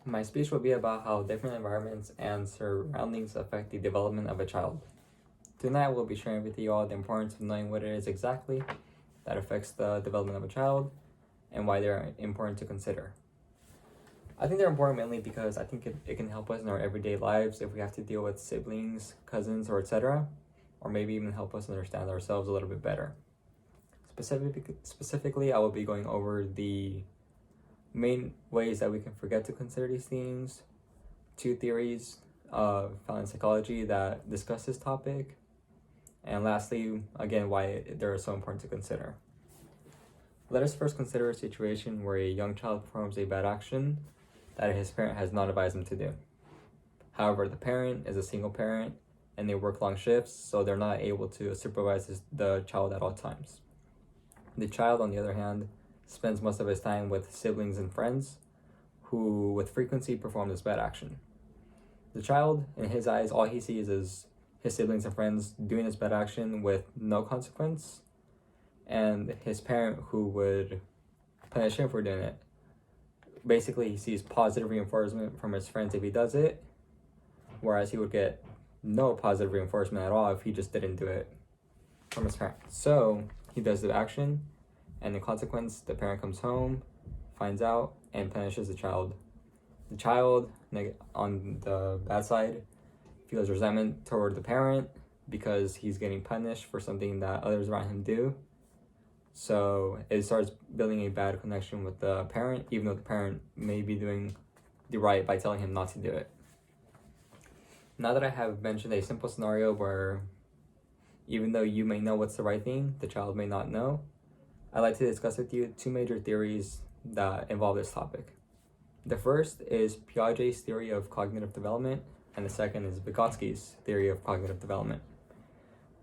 My speech will be about how different environments and surroundings affect the development of a child. Tonight, we'll be sharing with you all the importance of knowing what it is exactly that affects the development of a child and why they're important to consider. I think they're important mainly because I think it can help us in our everyday lives if we have to deal with siblings, cousins, or etc., or maybe even help us understand ourselves a little bit better. Specifically, I will be going over the main ways that we can forget to consider these things, 2 theories found in psychology that discuss this topic, and lastly, again, why they're so important to consider. Let us first consider a situation where a young child performs a bad action that his parent has not advised him to do. However, the parent is a single parent and they work long shifts, so they're not able to supervise the child at all times. The child, on the other hand, spends most of his time with siblings and friends who with frequency perform this bad action. The child, in his eyes, all he sees is his siblings and friends doing this bad action with no consequence, and his parent who would punish him for doing it. Basically, he sees positive reinforcement from his friends if he does it, whereas he would get no positive reinforcement at all if he just didn't do it from his parent. So he does the action, and in consequence, the parent comes home, finds out, and punishes the child. The child, on the bad side, feels resentment toward the parent because he's getting punished for something that others around him do. So it starts building a bad connection with the parent, even though the parent may be doing the right by telling him not to do it. Now that I have mentioned a simple scenario where even though you may know what's the right thing, the child may not know, I'd like to discuss with you 2 major theories that involve this topic. The first is Piaget's theory of cognitive development, and the second is Vygotsky's theory of cognitive development.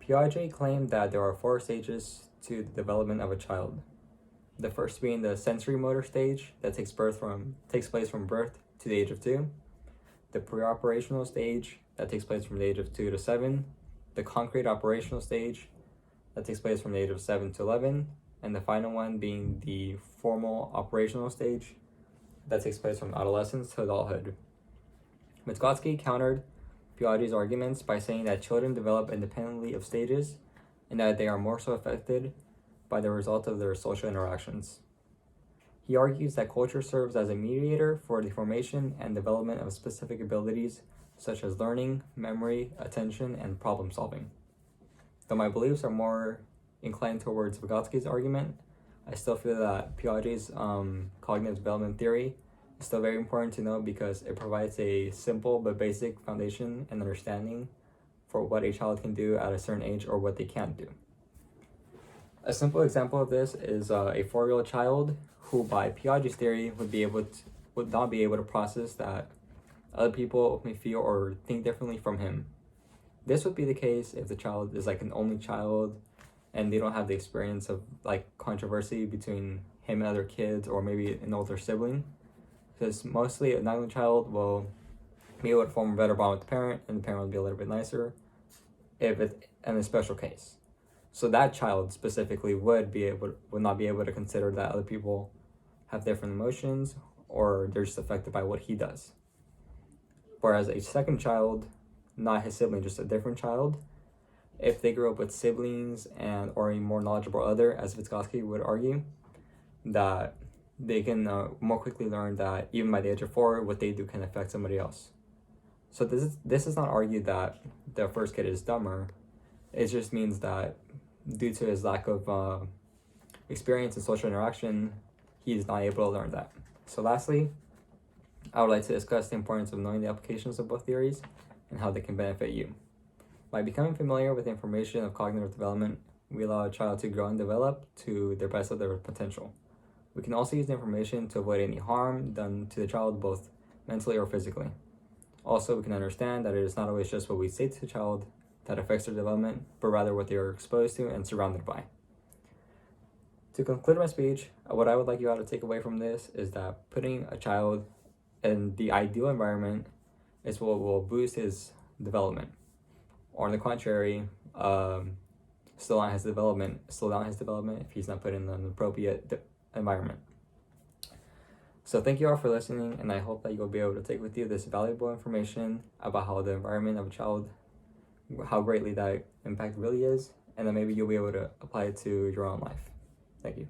Piaget claimed that there are 4 stages to the development of a child. The first being the sensory motor stage that takes place from birth to the age of 2, the pre-operational stage that takes place from the age of 2 to 7, the concrete operational stage that takes place from the age of 7 to 11, and the final one being the formal operational stage that takes place from adolescence to adulthood. Vygotsky countered Piaget's arguments by saying that children develop independently of stages and that they are more so affected by the result of their social interactions. He argues that culture serves as a mediator for the formation and development of specific abilities such as learning, memory, attention, and problem solving. Though my beliefs are more inclined towards Vygotsky's argument, I still feel that Piaget's cognitive development theory is still very important to know because it provides a simple but basic foundation and understanding for what a child can do at a certain age or what they can't do. A simple example of this is a 4-year-old child who, by Piaget's theory, would not be able to process that other people may feel or think differently from him. This would be the case if the child is like an only child and they don't have the experience of like controversy between him and other kids or maybe an older sibling. Because mostly an only child will be able to form a better bond with the parent and the parent will be a little bit nicer if it's in a special case. So that child specifically would not be able to consider that other people have different emotions or they're just affected by what he does. Whereas a second child, not his sibling, just a different child, if they grew up with siblings or a more knowledgeable other, as Vygotsky would argue, that they can more quickly learn that even by the age of 4, what they do can affect somebody else. So this does not argue that the first kid is dumber. It just means that due to his lack of experience in social interaction, he is not able to learn that. So lastly, I would like to discuss the importance of knowing the applications of both theories and how they can benefit you. By becoming familiar with the information of cognitive development, we allow a child to grow and develop to the best of their potential. We can also use the information to avoid any harm done to the child, both mentally or physically. Also, we can understand that it is not always just what we say to the child that affects their development, but rather what they are exposed to and surrounded by. To conclude my speech, what I would like you all to take away from this is that putting a child in the ideal environment is what will boost his development. Or on the contrary, slow down his development if he's not put in an appropriate environment. So thank you all for listening, and I hope that you'll be able to take with you this valuable information about how the environment of a child, how greatly that impact really is, and then maybe you'll be able to apply it to your own life. Thank you.